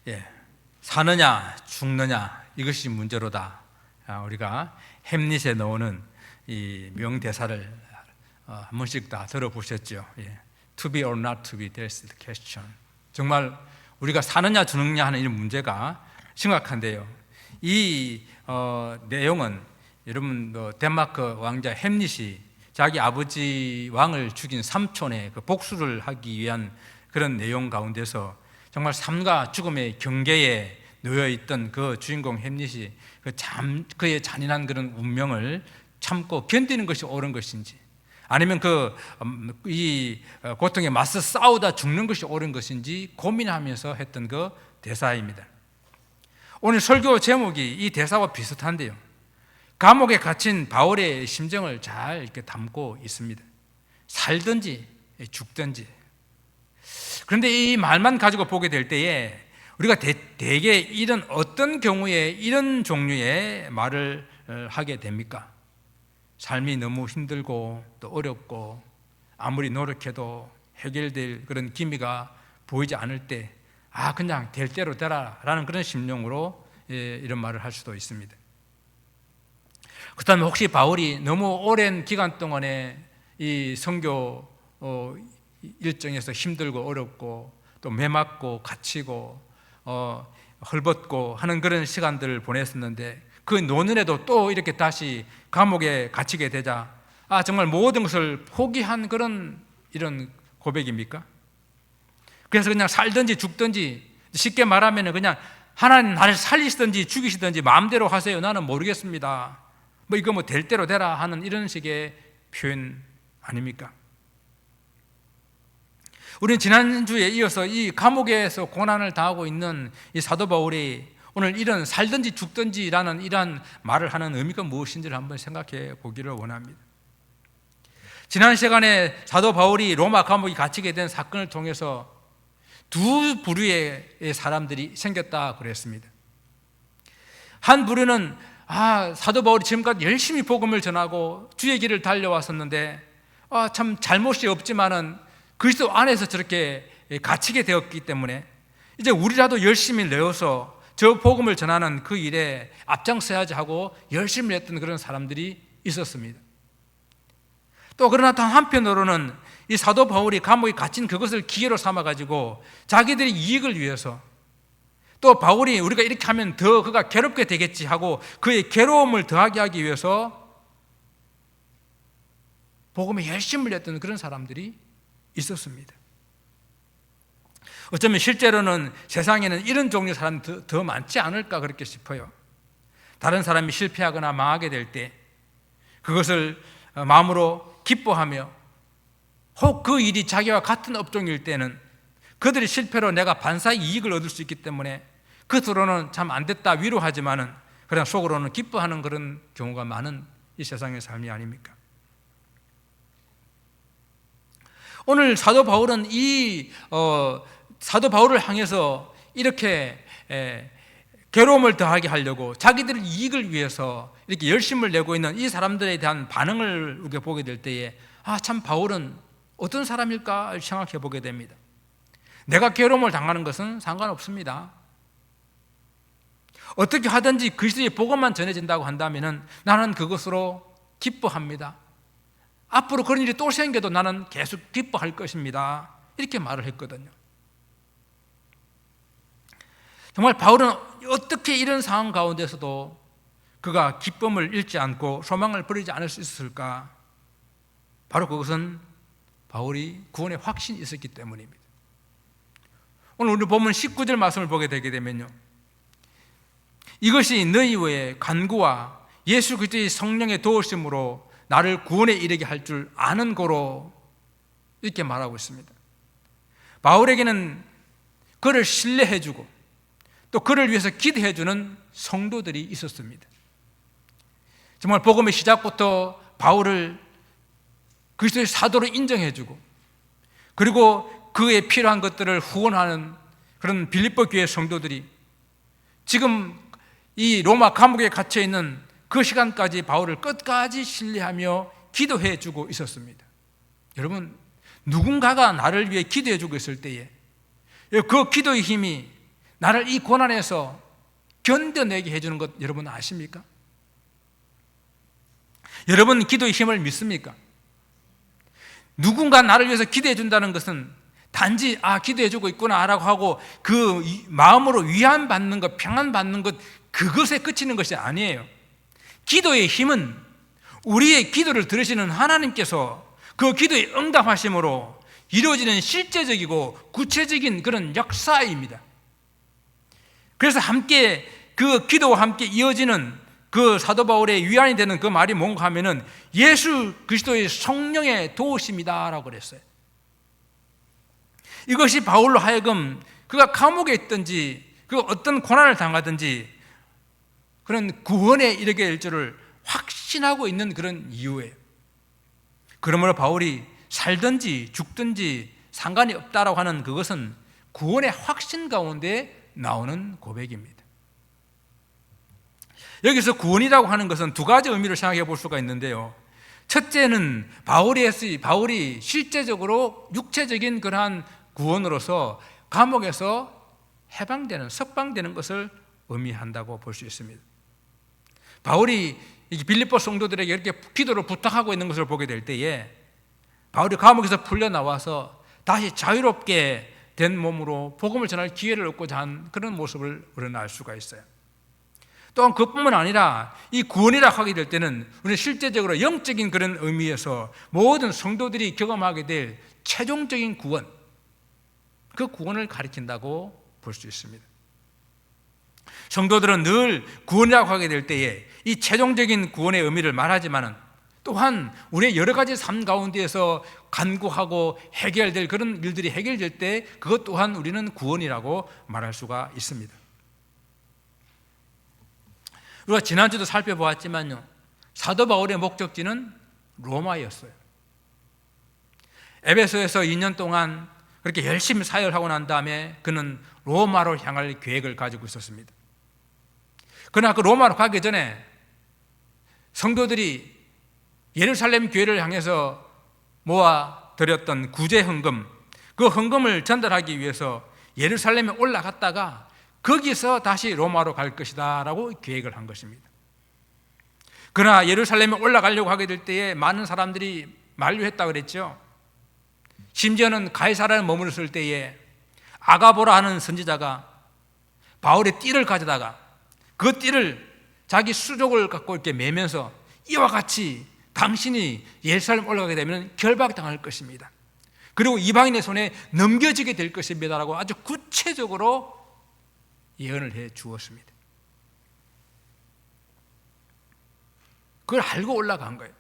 예, 사느냐 죽느냐 이것이 문제로다. 우리가 햄릿에 나오는 이 명대사를 한 번씩 다 들어보셨죠. To be or not to be, that's the question. 정말 우리가 사느냐 죽느냐 하는 이 문제가 심각한데요. 이 내용은 여러분 덴마크 왕자 햄릿이 자기 아버지 왕을 죽인 삼촌의 그 복수를 하기 위한 그런 내용 가운데서 정말 삶과 죽음의 경계에 놓여 있던 그 주인공 햄릿이 그의 잔인한 그런 운명을 참고 견디는 것이 옳은 것인지, 아니면 이 고통에 맞서 싸우다 죽는 것이 옳은 것인지 고민하면서 했던 그 대사입니다. 오늘 설교 제목이 이 대사와 비슷한데요. 감옥에 갇힌 바울의 심정을 잘 이렇게 담고 있습니다. 살든지 죽든지. 그런데 이 말만 가지고 보게 될 때에 우리가 대개 이런 어떤 경우에 이런 종류의 말을 하게 됩니까? 삶이 너무 힘들고 또 어렵고 아무리 노력해도 해결될 그런 기미가 보이지 않을 때 그냥 될 대로 되라 라는 그런 심령으로 이런 말을 할 수도 있습니다. 그렇다면 혹시 바울이 너무 오랜 기간 동안에 이 선교 일정에서 힘들고 어렵고 또 매맞고 갇히고 헐벗고 하는 그런 시간들을 보냈었는데 그 노년에도 또 이렇게 다시 감옥에 갇히게 되자 정말 모든 것을 포기한 그런 이런 고백입니까? 그래서 그냥 살든지 죽든지, 쉽게 말하면 그냥 하나님 나를 살리시든지 죽이시든지 마음대로 하세요, 나는 모르겠습니다, 이거 될 대로 되라 하는 이런 식의 표현 아닙니까? 우리는 지난주에 이어서 이 감옥에서 고난을 당하고 있는 이 사도 바울이 오늘 이런 살든지 죽든지라는 이러한 말을 하는 의미가 무엇인지를 한번 생각해 보기를 원합니다. 지난 시간에 사도 바울이 로마 감옥에 갇히게 된 사건을 통해서 두 부류의 사람들이 생겼다 그랬습니다. 한 부류는 사도 바울이 지금까지 열심히 복음을 전하고 주의 길을 달려왔었는데 참 잘못이 없지만은 그리스도 안에서 저렇게 갇히게 되었기 때문에 이제 우리라도 열심히 내어서 저 복음을 전하는 그 일에 앞장서야지 하고 열심히 했던 그런 사람들이 있었습니다. 또 그러나 또 한편으로는 이 사도 바울이 감옥에 갇힌 그것을 기회로 삼아가지고 자기들의 이익을 위해서, 또 바울이 우리가 이렇게 하면 더 그가 괴롭게 되겠지 하고 그의 괴로움을 더하게 하기 위해서 복음에 열심을 냈던 그런 사람들이 있었습니다. 어쩌면 실제로는 세상에는 이런 종류의 사람이 더 많지 않을까 그렇게 싶어요. 다른 사람이 실패하거나 망하게 될 때 그것을 마음으로 기뻐하며, 혹 그 일이 자기와 같은 업종일 때는 그들의 실패로 내가 반사의 이익을 얻을 수 있기 때문에 겉으로는 참 안 됐다 위로하지만은 그냥 속으로는 기뻐하는 그런 경우가 많은 이 세상의 삶이 아닙니까? 오늘 사도 바울은 사도 바울을 향해서 이렇게 괴로움을 더하게 하려고 자기들의 이익을 위해서 이렇게 열심을 내고 있는 이 사람들에 대한 반응을 우리가 보게 될 때에 참 바울은 어떤 사람일까 생각해 보게 됩니다. 내가 괴로움을 당하는 것은 상관없습니다. 어떻게 하든지 그리스도의 복음만 전해진다고 한다면 나는 그것으로 기뻐합니다. 앞으로 그런 일이 또 생겨도 나는 계속 기뻐할 것입니다. 이렇게 말을 했거든요. 정말 바울은 어떻게 이런 상황 가운데서도 그가 기쁨을 잃지 않고 소망을 버리지 않을 수 있었을까? 바로 그것은 바울이 구원의 확신이 있었기 때문입니다. 오늘 우리 본문 19절 말씀을 보게 되게 되면요, 이것이 너희 외에 간구와 예수 그리스도의 성령의 도우심으로 나를 구원에 이르게 할 줄 아는 고로, 이렇게 말하고 있습니다. 바울에게는 그를 신뢰해주고 또 그를 위해서 기도해주는 성도들이 있었습니다. 정말 복음의 시작부터 바울을 그리스도의 사도로 인정해주고, 그리고 그에 필요한 것들을 후원하는 그런 빌립보 교회 성도들이 지금 이 로마 감옥에 갇혀있는 그 시간까지 바울을 끝까지 신뢰하며 기도해주고 있었습니다. 여러분, 누군가가 나를 위해 기도해주고 있을 때에 그 기도의 힘이 나를 이 고난에서 견뎌내게 해주는 것 여러분 아십니까? 여러분 기도의 힘을 믿습니까? 누군가 나를 위해서 기도해 준다는 것은 단지 기도해 주고 있구나 라고 하고 그 마음으로 위안 받는 것, 평안 받는 것, 그것에 그치는 것이 아니에요. 기도의 힘은 우리의 기도를 들으시는 하나님께서 그 기도에 응답하심으로 이루어지는 실제적이고 구체적인 그런 역사입니다. 그래서 함께 그 기도와 함께 이어지는 그 사도 바울의 위안이 되는 그 말이 뭔가 하면은 예수 그리스도의 성령의 도우심이다 라고 그랬어요. 이것이 바울로 하여금 그가 감옥에 있든지 그 어떤 고난을 당하든지 그런 구원에 이르게 될 줄을 확신하고 있는 그런 이유예요. 그러므로 바울이 살든지 죽든지 상관이 없다라고 하는 그것은 구원의 확신 가운데 나오는 고백입니다. 여기서 구원이라고 하는 것은 두 가지 의미를 생각해 볼 수가 있는데요. 첫째는 바울이 실제적으로 육체적인 그러한 구원으로서 감옥에서 해방되는, 석방되는 것을 의미한다고 볼 수 있습니다. 바울이 빌립보 성도들에게 이렇게 기도를 부탁하고 있는 것을 보게 될 때에 바울이 감옥에서 풀려 나와서 다시 자유롭게 된 몸으로 복음을 전할 기회를 얻고자 한 그런 모습을 우리는 알 수가 있어요. 또한 그뿐만 아니라 이 구원이라고 하게 될 때는 우리는 실제적으로 영적인 그런 의미에서 모든 성도들이 경험하게 될 최종적인 구원, 그 구원을 가리킨다고 볼 수 있습니다. 성도들은 늘 구원이라고 하게 될 때에 이 최종적인 구원의 의미를 말하지만 또한 우리의 여러 가지 삶 가운데에서 간구하고 해결될 그런 일들이 해결될 때 그것 또한 우리는 구원이라고 말할 수가 있습니다. 우리가 지난주도 살펴보았지만요, 사도 바울의 목적지는 로마였어요. 에베소에서 2년 동안 그렇게 열심히 사역을 하고 난 다음에 그는 로마로 향할 계획을 가지고 있었습니다. 그러나 그 로마로 가기 전에 성도들이 예루살렘 교회를 향해서 모아 드렸던 구제 헌금, 그 헌금을 전달하기 위해서 예루살렘에 올라갔다가 거기서 다시 로마로 갈 것이다 라고 계획을 한 것입니다. 그러나 예루살렘에 올라가려고 하게 될 때에 많은 사람들이 만류했다고 그랬죠. 심지어는 가이사라에 머물렀을 때에 아가보라 하는 선지자가 바울의 띠를 가져다가 그 띠를 자기 수족을 갖고 이렇게 매면서 이와 같이 당신이 예루살렘 올라가게 되면 결박당할 것입니다. 그리고 이방인의 손에 넘겨지게 될 것입니다 라고 아주 구체적으로 예언을 해 주었습니다. 그걸 알고 올라간 거예요.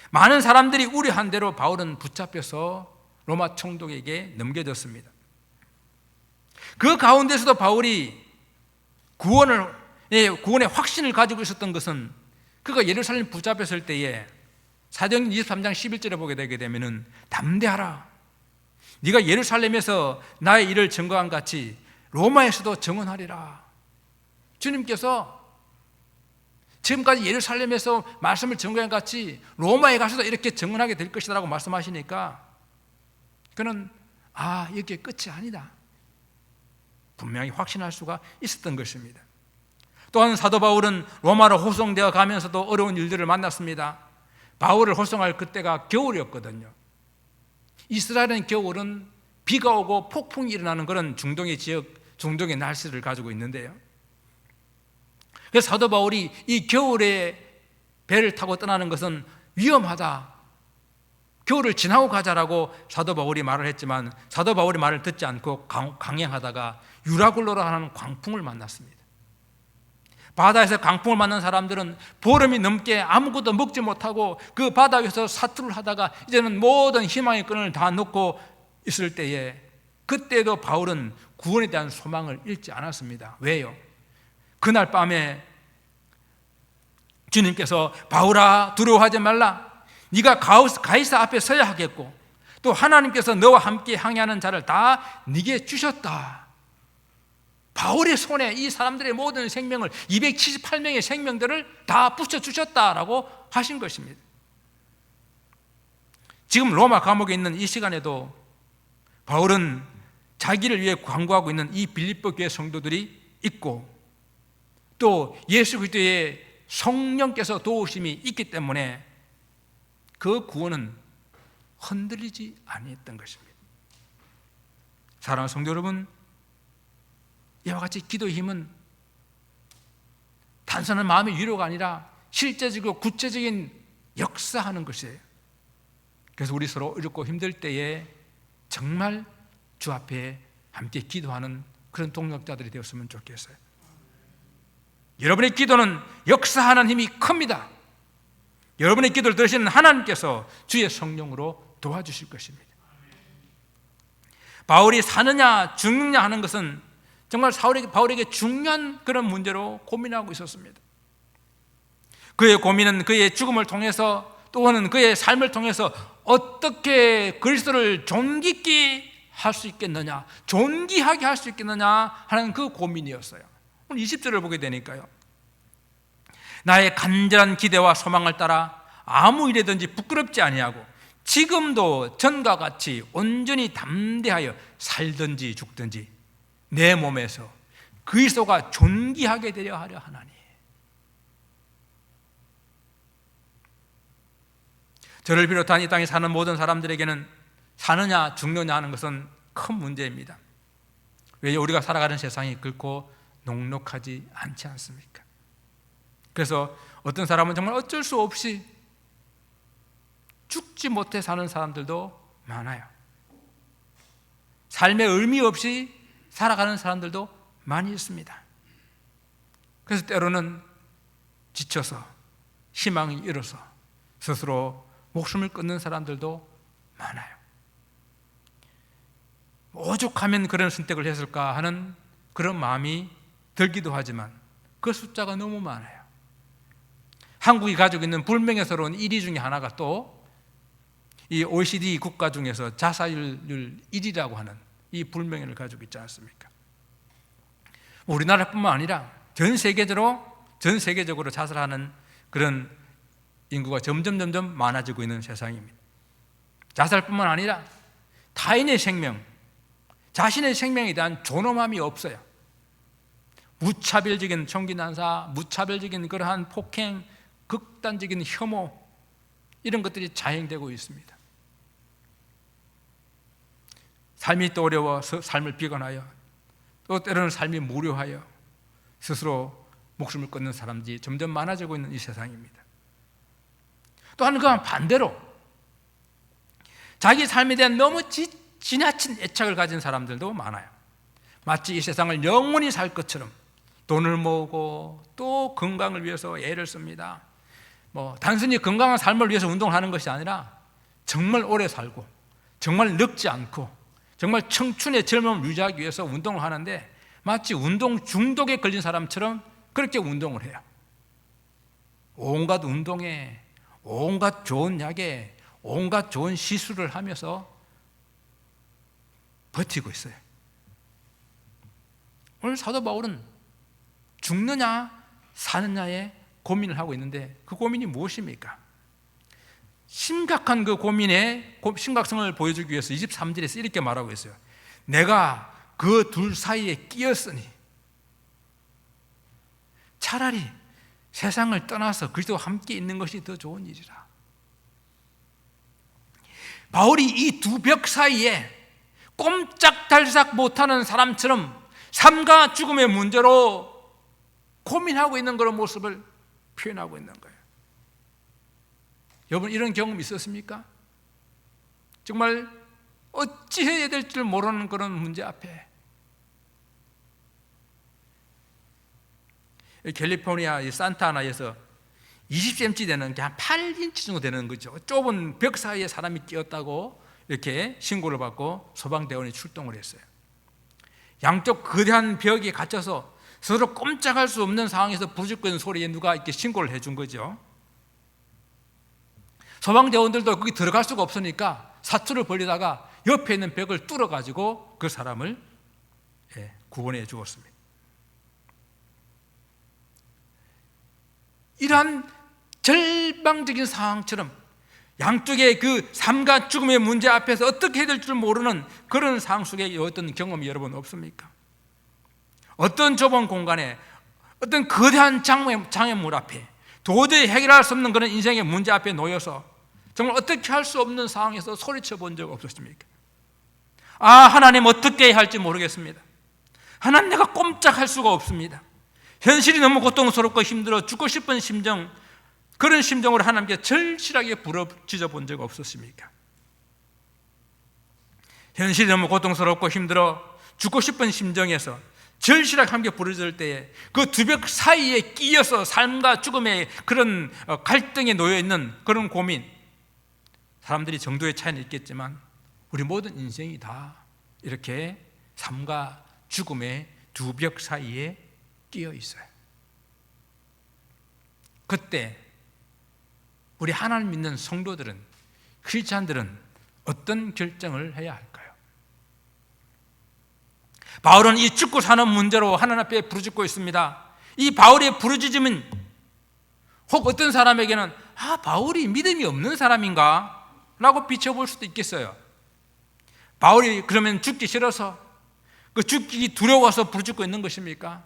많은 사람들이 우려한 대로 바울은 붙잡혀서 로마 총독에게 넘겨졌습니다. 그 가운데서도 바울이 구원의 확신을 가지고 있었던 것은 그가 예루살렘 붙잡혔을 때에 사도행전 23장 11절에 보게 되게 되면은 담대하라. 네가 예루살렘에서 나의 일을 증거한 같이 로마에서도 증언하리라. 주님께서 지금까지 예루살렘에서 말씀을 증거한 같이 로마에 가서도 이렇게 증언하게 될 것이다 라고 말씀하시니까 그는 이게 끝이 아니다, 분명히 확신할 수가 있었던 것입니다. 또한 사도 바울은 로마로 호송되어 가면서도 어려운 일들을 만났습니다. 바울을 호송할 그때가 겨울이었거든요. 이스라엘은 겨울은 비가 오고 폭풍이 일어나는 그런 중동의 지역, 중동의 날씨를 가지고 있는데요. 그래서 사도 바울이 이 겨울에 배를 타고 떠나는 것은 위험하다, 겨울을 지나고 가자라고 사도 바울이 말을 했지만 사도 바울이 말을 듣지 않고 강행하다가 유라굴로라는 광풍을 만났습니다. 바다에서 강풍을 만난 사람들은 보름이 넘게 아무것도 먹지 못하고 그 바다 위에서 사투를 하다가 이제는 모든 희망의 끈을 다 놓고 있을 때에 그때도 바울은 구원에 대한 소망을 잃지 않았습니다. 왜요? 그날 밤에 주님께서 바울아 두려워하지 말라, 네가 가이사 앞에 서야 하겠고 또 하나님께서 너와 함께 항해하는 자를 다 네게 주셨다. 바울의 손에 이 사람들의 모든 생명을 278명의 생명들을 다 붙여주셨다라고 하신 것입니다. 지금 로마 감옥에 있는 이 시간에도 바울은 자기를 위해 간구하고 있는 이 빌립보 교회 성도들이 있고, 또 예수 그리스도의 성령께서 도우심이 있기 때문에 그 구원은 흔들리지 아니했던 것입니다. 사랑하는 성도 여러분, 이와 같이 기도의 힘은 단순한 마음의 위로가 아니라 실제적이고 구체적인 역사하는 것이에요. 그래서 우리 서로 어렵고 힘들 때에 정말 주 앞에 함께 기도하는 그런 동력자들이 되었으면 좋겠어요. 여러분의 기도는 역사하는 힘이 큽니다. 여러분의 기도를 들으시는 하나님께서 주의 성령으로 도와주실 것입니다. 바울이 사느냐 죽느냐 하는 것은 정말 바울에게 중요한 그런 문제로 고민하고 있었습니다. 그의 고민은 그의 죽음을 통해서 또는 그의 삶을 통해서 어떻게 그리스도를 존귀케 할 수 있겠느냐, 존귀하게 할 수 있겠느냐 하는 그 고민이었어요. 오늘 20절을 보게 되니까요, 나의 간절한 기대와 소망을 따라 아무 일에든지 부끄럽지 아니하고 지금도 전과 같이 온전히 담대하여 살든지 죽든지 내 몸에서 그리스도가 존귀하게 되려 하려 하나니. 저를 비롯한 이 땅에 사는 모든 사람들에게는 사느냐 죽느냐 하는 것은 큰 문제입니다. 왜 우리가 살아가는 세상이 그렇고 녹록하지 않지 않습니까? 그래서 어떤 사람은 정말 어쩔 수 없이 죽지 못해 사는 사람들도 많아요. 삶의 의미 없이 살아가는 사람들도 많이 있습니다. 그래서 때로는 지쳐서 희망이 잃어서 스스로 목숨을 끊는 사람들도 많아요. 오죽하면 그런 선택을 했을까 하는 그런 마음이 들기도 하지만 그 숫자가 너무 많아요. 한국이 가지고 있는 불명예스러운 1위 중에 하나가 또 이 OECD 국가 중에서 자살률 1위라고 하는 이 불명예를 가지고 있지 않습니까? 우리나라뿐만 아니라 전 세계적으로 자살하는 그런 인구가 점점 많아지고 있는 세상입니다. 자살뿐만 아니라 타인의 생명, 자신의 생명에 대한 존엄함이 없어요. 무차별적인 총기 난사, 무차별적인 그러한 폭행, 극단적인 혐오, 이런 것들이 자행되고 있습니다. 삶이 또 어려워서 삶을 비관하여, 또 때로는 삶이 무료하여 스스로 목숨을 끊는 사람들이 점점 많아지고 있는 이 세상입니다. 또한 그와 반대로 자기 삶에 대한 너무 지나친 애착을 가진 사람들도 많아요. 마치 이 세상을 영원히 살 것처럼 돈을 모으고 또 건강을 위해서 애를 씁니다. 단순히 건강한 삶을 위해서 운동을 하는 것이 아니라 정말 오래 살고 정말 늙지 않고 정말 청춘의 젊음을 유지하기 위해서 운동을 하는데 마치 운동 중독에 걸린 사람처럼 그렇게 운동을 해요. 온갖 운동에, 온갖 좋은 약에, 온갖 좋은 시술을 하면서 버티고 있어요. 오늘 사도 바울은 죽느냐 사느냐에 고민을 하고 있는데 그 고민이 무엇입니까? 심각한 그 고민의 심각성을 보여주기 위해서 23절에서 이렇게 말하고 있어요. 내가 그 둘 사이에 끼었으니 차라리 세상을 떠나서 그리스도와 함께 있는 것이 더 좋은 일이라. 바울이 이 두 벽 사이에 꼼짝달싹 못하는 사람처럼 삶과 죽음의 문제로 고민하고 있는 그런 모습을 표현하고 있는 거예요. 여러분, 이런 경험 있었습니까? 정말 어찌해야 될 줄 모르는 그런 문제 앞에 캘리포니아 산타아나에서 20cm 되는 게 한 8인치 정도 되는 거죠. 좁은 벽 사이에 사람이 끼었다고 이렇게 신고를 받고 소방대원이 출동을 했어요. 양쪽 거대한 벽에 갇혀서 서로 꼼짝할 수 없는 상황에서 부르짖고 소리에 누가 이렇게 신고를 해준 거죠. 소방대원들도 거기 들어갈 수가 없으니까 사투를 벌이다가 옆에 있는 벽을 뚫어가지고 그 사람을 구원해 주었습니다. 이러한 절망적인 상황처럼 양쪽의 그 삶과 죽음의 문제 앞에서 어떻게 해야 될 줄 모르는 그런 상황 속에 어떤 경험이 여러분 없습니까? 어떤 좁은 공간에 어떤 거대한 장애물 앞에 도저히 해결할 수 없는 그런 인생의 문제 앞에 놓여서 정말 어떻게 할 수 없는 상황에서 소리쳐 본 적 없으십니까? 하나님 어떻게 해야 할지 모르겠습니다. 하나님 내가 꼼짝할 수가 없습니다. 현실이 너무 고통스럽고 힘들어 죽고 싶은 심정, 그런 심정으로 하나님께 절실하게 부르짖어 본 적 없으십니까? 현실이 너무 고통스럽고 힘들어 죽고 싶은 심정에서 절실하게 함께 부르짖을 때에 그 두 벽 사이에 끼어서 삶과 죽음의 그런 갈등에 놓여 있는 그런 고민, 사람들이 정도의 차이는 있겠지만 우리 모든 인생이 다 이렇게 삶과 죽음의 두 벽 사이에 끼어 있어요. 그때 우리 하나님 믿는 성도들은, 크리스찬들은 어떤 결정을 해야 할까요? 바울은 이 죽고 사는 문제로 하나님 앞에 부르짖고 있습니다. 이 바울의 부르짖음은 혹 어떤 사람에게는 바울이 믿음이 없는 사람인가? 라고 비춰볼 수도 있겠어요. 바울이 그러면 죽기 싫어서, 그 죽기 두려워서 부르짖고 있는 것입니까?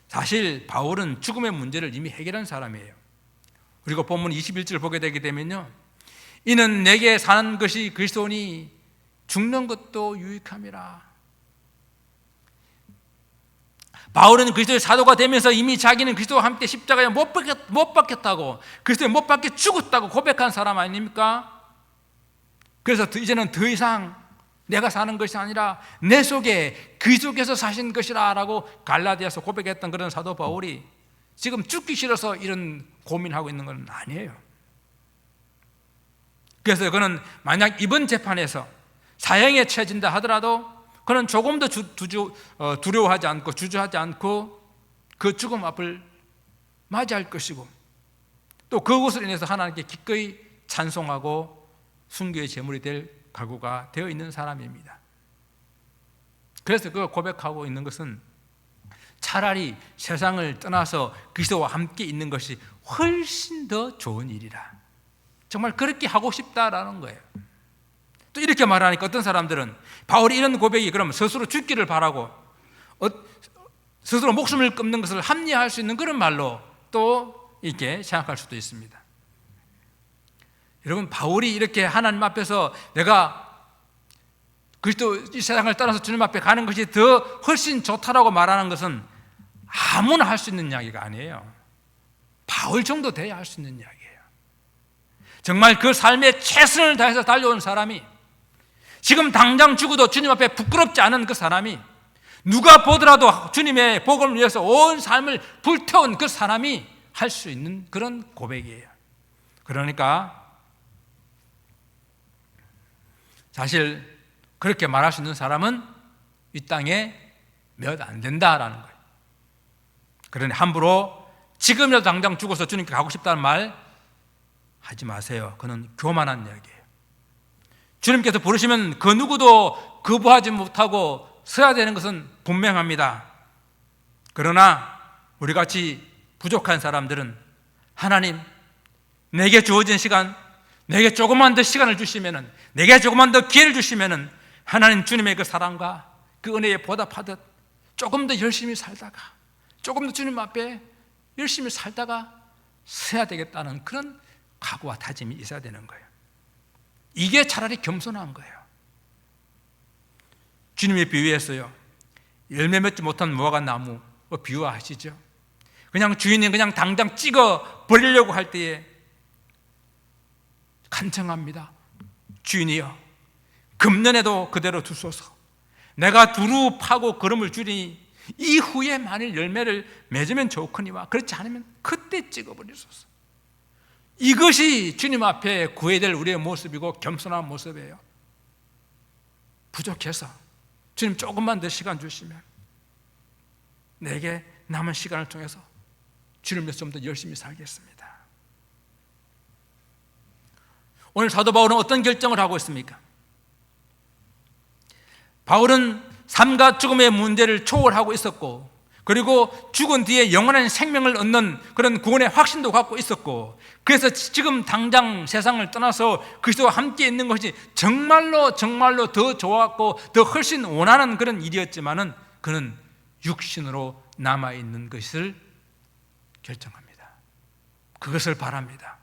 사실 바울은 죽음의 문제를 이미 해결한 사람이에요. 그리고 본문 21절 보게 되게 되면요, 이는 내게 사는 것이 그리스도니 죽는 것도 유익함이라. 바울은 그리스도의 사도가 되면서 이미 자기는 그리스도와 함께 십자가에 못 박혔다고, 그리스도에 못 박혀 죽었다고 고백한 사람 아닙니까? 그래서 이제는 더 이상 내가 사는 것이 아니라 내 속에 그리스도께서 사신 것이라 라고 갈라디아서 고백했던 그런 사도 바울이 지금 죽기 싫어서 이런 고민하고 있는 건 아니에요. 그래서 그는 만약 이번 재판에서 사형에 처해진다 하더라도 그는 조금도 두려워하지 않고 주저하지 않고 그 죽음 앞을 맞이할 것이고, 또 그것으로 인해서 하나님께 기꺼이 찬송하고 순교의 제물이 될 각오가 되어 있는 사람입니다. 그래서 그걸 고백하고 있는 것은 차라리 세상을 떠나서 그리스도와 함께 있는 것이 훨씬 더 좋은 일이라, 정말 그렇게 하고 싶다라는 거예요. 또 이렇게 말하니까 어떤 사람들은 바울이 이런 고백이 그러면 스스로 죽기를 바라고 스스로 목숨을 끊는 것을 합리화할 수 있는 그런 말로 또 이렇게 생각할 수도 있습니다. 여러분, 바울이 이렇게 하나님 앞에서 내가 그리스도 이 세상을 떠나서 주님 앞에 가는 것이 더 훨씬 좋다라고 말하는 것은 아무나 할 수 있는 이야기가 아니에요. 바울 정도 돼야 할 수 있는 이야기예요. 정말 그 삶에 최선을 다해서 달려온 사람이, 지금 당장 죽어도 주님 앞에 부끄럽지 않은 그 사람이, 누가 보더라도 주님의 복음을 위해서 온 삶을 불태운 그 사람이 할 수 있는 그런 고백이에요. 그러니까 사실 그렇게 말할 수 있는 사람은 이 땅에 몇 안 된다라는 거예요. 그러니 함부로 지금이라도 당장 죽어서 주님께 가고 싶다는 말 하지 마세요. 그건 교만한 이야기예요. 주님께서 부르시면 그 누구도 거부하지 못하고 서야 되는 것은 분명합니다. 그러나 우리 같이 부족한 사람들은 하나님, 내게 주어진 시간, 내게 조금만 더 시간을 주시면은, 내게 조금만 더 기회를 주시면은 하나님 주님의 그 사랑과 그 은혜에 보답하듯 조금 더 열심히 살다가, 조금 더 주님 앞에 열심히 살다가 서야 되겠다는 그런 각오와 다짐이 있어야 되는 거예요. 이게 차라리 겸손한 거예요. 주님의 비유에서요, 열매 맺지 못한 무화과 나무 비유하시죠. 그냥 주인이 그냥 당장 찍어 버리려고 할 때에 간청합니다. 주인이여, 금년에도 그대로 두소서. 내가 두루 파고 거름을 주리니 이후에 만일 열매를 맺으면 좋거니와 그렇지 않으면 그때 찍어버리소서. 이것이 주님 앞에 구해야 될 우리의 모습이고 겸손한 모습이에요. 부족해서 주님 조금만 더 시간 주시면 내게 남은 시간을 통해서 주님 위해서 좀 더 열심히 살겠습니다. 오늘 사도 바울은 어떤 결정을 하고 있습니까? 바울은 삶과 죽음의 문제를 초월하고 있었고, 그리고 죽은 뒤에 영원한 생명을 얻는 그런 구원의 확신도 갖고 있었고, 그래서 지금 당장 세상을 떠나서 그리스도와 함께 있는 것이 정말로 더 좋았고 더 훨씬 원하는 그런 일이었지만은 그는 육신으로 남아있는 것을 결정합니다. 그것을 바랍니다.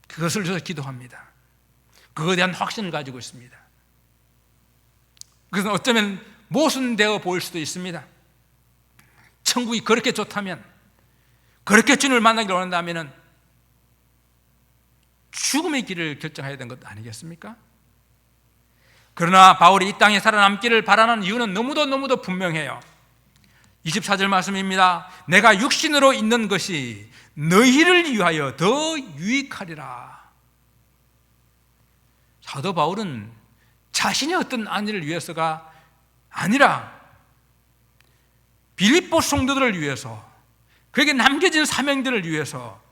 그것을 위해서 기도합니다. 그것에 대한 확신을 가지고 있습니다. 그것은 어쩌면 모순되어 보일 수도 있습니다. 천국이 그렇게 좋다면, 그렇게 주님을 만나기를 원한다면 죽음의 길을 결정해야 되는 것 아니겠습니까? 그러나 바울이 이 땅에 살아남기를 바라는 이유는 너무도 분명해요. 24절 말씀입니다. 내가 육신으로 있는 것이 너희를 위하여 더 유익하리라. 사도 바울은 자신의 어떤 안위를 위해서가 아니라 빌립보 성도들을 위해서, 그에게 남겨진 사명들을 위해서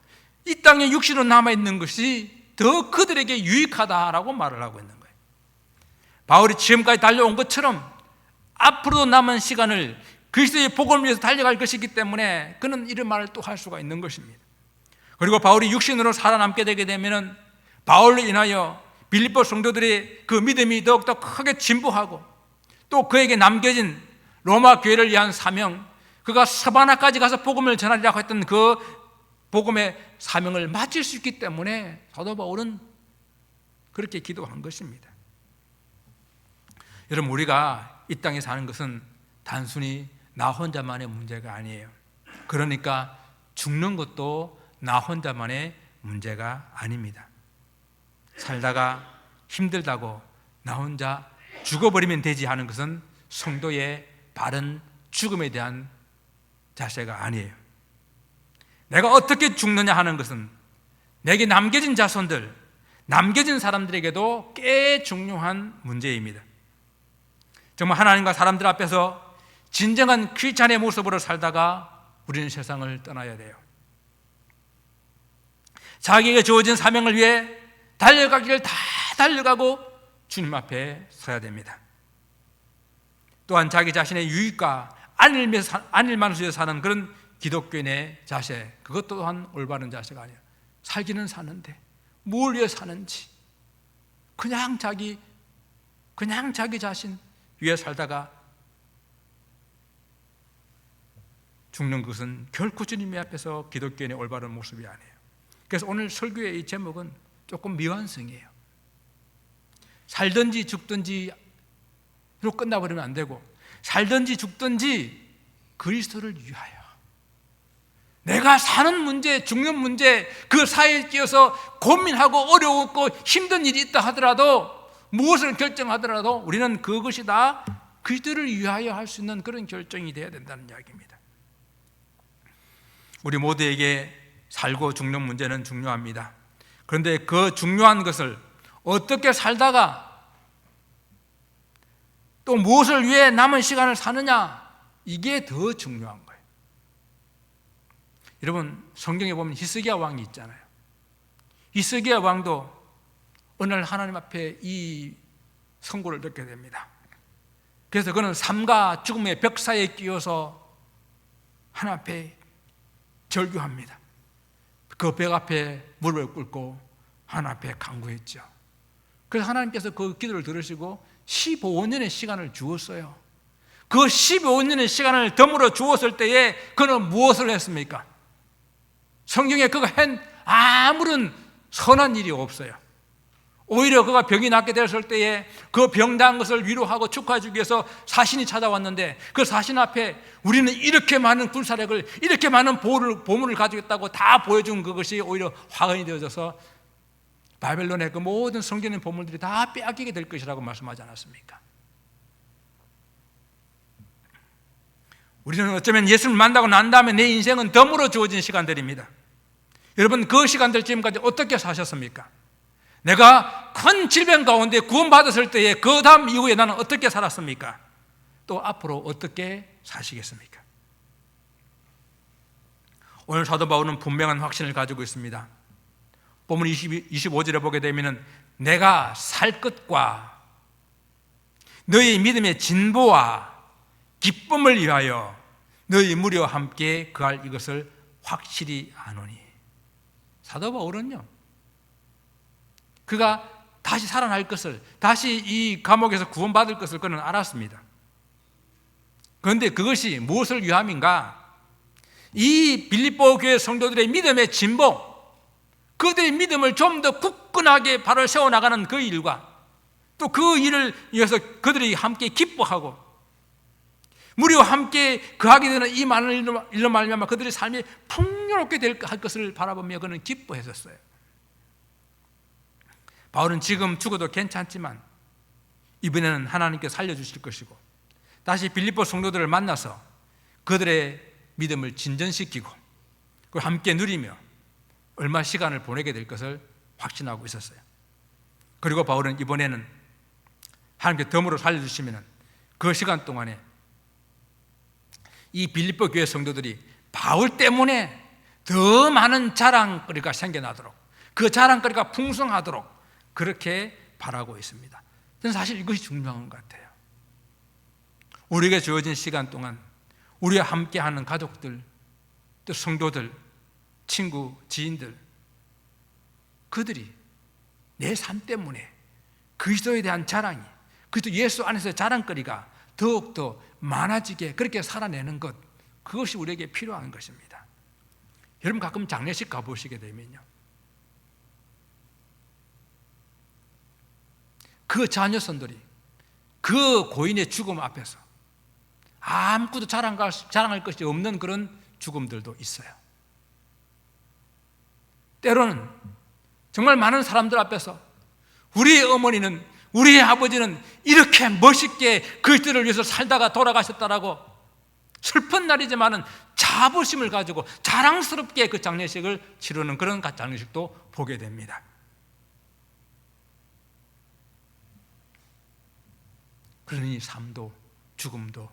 이 땅에 육신으로 남아있는 것이 더 그들에게 유익하다라고 말을 하고 있는 거예요. 바울이 지금까지 달려온 것처럼 앞으로도 남은 시간을 그리스도의 복음을 위해서 달려갈 것이기 때문에 그는 이런 말을 또 할 수가 있는 것입니다. 그리고 바울이 육신으로 살아남게 되게 되면 바울로 인하여 빌립보 성도들의 그 믿음이 더욱더 크게 진보하고, 또 그에게 남겨진 로마 교회를 위한 사명, 그가 서바나까지 가서 복음을 전하리라고 했던 그 복음의 사명을 마칠 수 있기 때문에 사도 바울은 그렇게 기도한 것입니다. 여러분, 우리가 이 땅에 사는 것은 단순히 나 혼자만의 문제가 아니에요. 그러니까 죽는 것도 나 혼자만의 문제가 아닙니다. 살다가 힘들다고 나 혼자 죽어버리면 되지 하는 것은 성도의 바른 죽음에 대한 자세가 아니에요. 내가 어떻게 죽느냐 하는 것은 내게 남겨진 자손들, 남겨진 사람들에게도 꽤 중요한 문제입니다. 정말 하나님과 사람들 앞에서 진정한 크리스찬의 모습으로 살다가 우리는 세상을 떠나야 돼요. 자기에게 주어진 사명을 위해 달려가기를 다 달려가고 주님 앞에 서야 됩니다. 또한 자기 자신의 유익과 안일만을 위해 사는 그런 기독교인의 자세, 그것 또한 올바른 자세가 아니에요. 살기는 사는데 뭘 위해 사는지, 그냥 자기 자신 위해 살다가 죽는 것은 결코 주님 앞에서 기독교인의 올바른 모습이 아니에요. 그래서 오늘 설교의 이 제목은 조금 미완성이에요. 살든지 죽든지로 끝나버리면 안 되고, 살든지 죽든지 그리스도를 위하여, 내가 사는 문제, 죽는 문제, 그 사이에 끼어서 고민하고 어려웠고 힘든 일이 있다 하더라도, 무엇을 결정하더라도 우리는 그것이 다 그리스도를 위하여 할 수 있는 그런 결정이 되어야 된다는 이야기입니다. 우리 모두에게 살고 죽는 문제는 중요합니다. 그런데 그 중요한 것을 어떻게 살다가 또 무엇을 위해 남은 시간을 사느냐, 이게 더 중요한 거예요. 여러분, 성경에 보면 히스기야 왕이 있잖아요. 히스기야 왕도 어느 날 하나님 앞에 이 선고를 듣게 됩니다. 그래서 그는 삶과 죽음의 벽 사이에 끼어서 하나님 앞에 절규합니다. 그 벽 앞에 무릎을 꿇고 하나님 앞에 간구했죠. 그래서 하나님께서 그 기도를 들으시고 15년의 시간을 주었어요. 그 15년의 시간을 덤으로 주었을 때에 그는 무엇을 했습니까? 성경에 그가 한 아무런 선한 일이 없어요. 오히려 그가 병이 낫게 되었을 때에 그 병난 것을 위로하고 축하해주기 위해서 사신이 찾아왔는데, 그 사신 앞에 우리는 이렇게 많은 군사력을, 이렇게 많은 보물을 가지고 있다고 다 보여준 그것이 오히려 화근이 되어져서 바벨론의 그 모든 성경의 보물들이 다 빼앗기게 될 것이라고 말씀하지 않았습니까? 우리는 어쩌면 예수를 만나고 난 다음에 내 인생은 덤으로 주어진 시간들입니다. 여러분, 그 시간들 지금까지 어떻게 사셨습니까? 내가 큰 질병 가운데 구원받았을 때에 그 다음 이후에 나는 어떻게 살았습니까? 또 앞으로 어떻게 사시겠습니까? 오늘 사도 바울은 분명한 확신을 가지고 있습니다. 본문 25절에 보게 되면 내가 살 것과 너희 믿음의 진보와 기쁨을 위하여 너희 무리와 함께 그할 이것을 확실히 아노니. 사도 바울은요, 그가 다시 살아날 것을, 다시 이 감옥에서 구원받을 것을 그는 알았습니다. 그런데 그것이 무엇을 위함인가? 이 빌립보 교회 성도들의 믿음의 진보, 그들의 믿음을 좀 더 굳건하게 바로 세워나가는 그 일과 또 그 일을 위해서 그들이 함께 기뻐하고 무리와 함께 거하게 되는 이 많은 일로 말미암아 그들의 삶이 풍요롭게 할 것을 바라보며 그는 기뻐했었어요. 바울은 지금 죽어도 괜찮지만 이번에는 하나님께서 살려주실 것이고 다시 빌립보 성도들을 만나서 그들의 믿음을 진전시키고 그걸 함께 누리며 얼마 시간을 보내게 될 것을 확신하고 있었어요. 그리고 바울은 이번에는 하나님께 덤으로 살려주시면 그 시간 동안에 이 빌립보 교회 성도들이 바울 때문에 더 많은 자랑거리가 생겨나도록, 그 자랑거리가 풍성하도록 그렇게 바라고 있습니다. 저는 사실 이것이 중요한 것 같아요. 우리에게 주어진 시간 동안 우리와 함께하는 가족들, 또 성도들, 친구, 지인들, 그들이 내 삶 때문에 그리스도에 대한 자랑이, 그리스도 예수 안에서의 자랑거리가 더욱더 많아지게 그렇게 살아내는 것, 그것이 우리에게 필요한 것입니다. 여러분 가끔 장례식 가보시게 되면요, 그 자녀선들이 그 고인의 죽음 앞에서 아무것도 자랑할 것이 없는 그런 죽음들도 있어요. 때로는 정말 많은 사람들 앞에서 우리의 어머니는, 우리의 아버지는 이렇게 멋있게 그리스도를 위해서 살다가 돌아가셨다라고 슬픈 날이지만은 자부심을 가지고 자랑스럽게 그 장례식을 치르는 그런 장례식도 보게 됩니다. 그러니 삶도 죽음도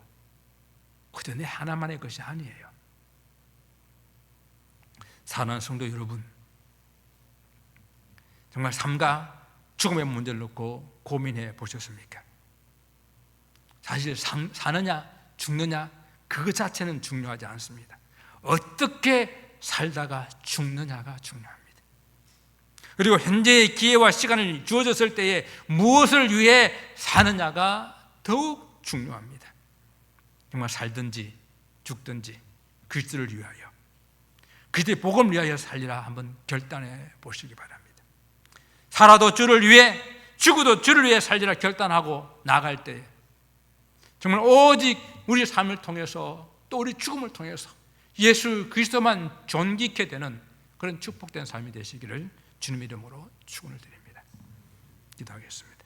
그저 내 하나만의 것이 아니에요. 사랑하는 성도 여러분, 정말 삶과 죽음의 문제를 놓고 고민해 보셨습니까? 사실 사느냐 죽느냐 그 자체는 중요하지 않습니다. 어떻게 살다가 죽느냐가 중요합니다. 그리고 현재의 기회와 시간을 주어졌을 때에 무엇을 위해 사느냐가 더욱 중요합니다. 정말 살든지 죽든지 그리스도를 위하여, 그리스도의 복음을 위하여 살리라 한번 결단해 보시기 바랍니다. 살아도 주를 위해, 죽어도 주를 위해 살리라 결단하고 나갈 때 정말 오직 우리 삶을 통해서 또 우리 죽음을 통해서 예수 그리스도만 존귀케 되는 그런 축복된 삶이 되시기를 주님 이름으로 축원을 드립니다. 기도하겠습니다.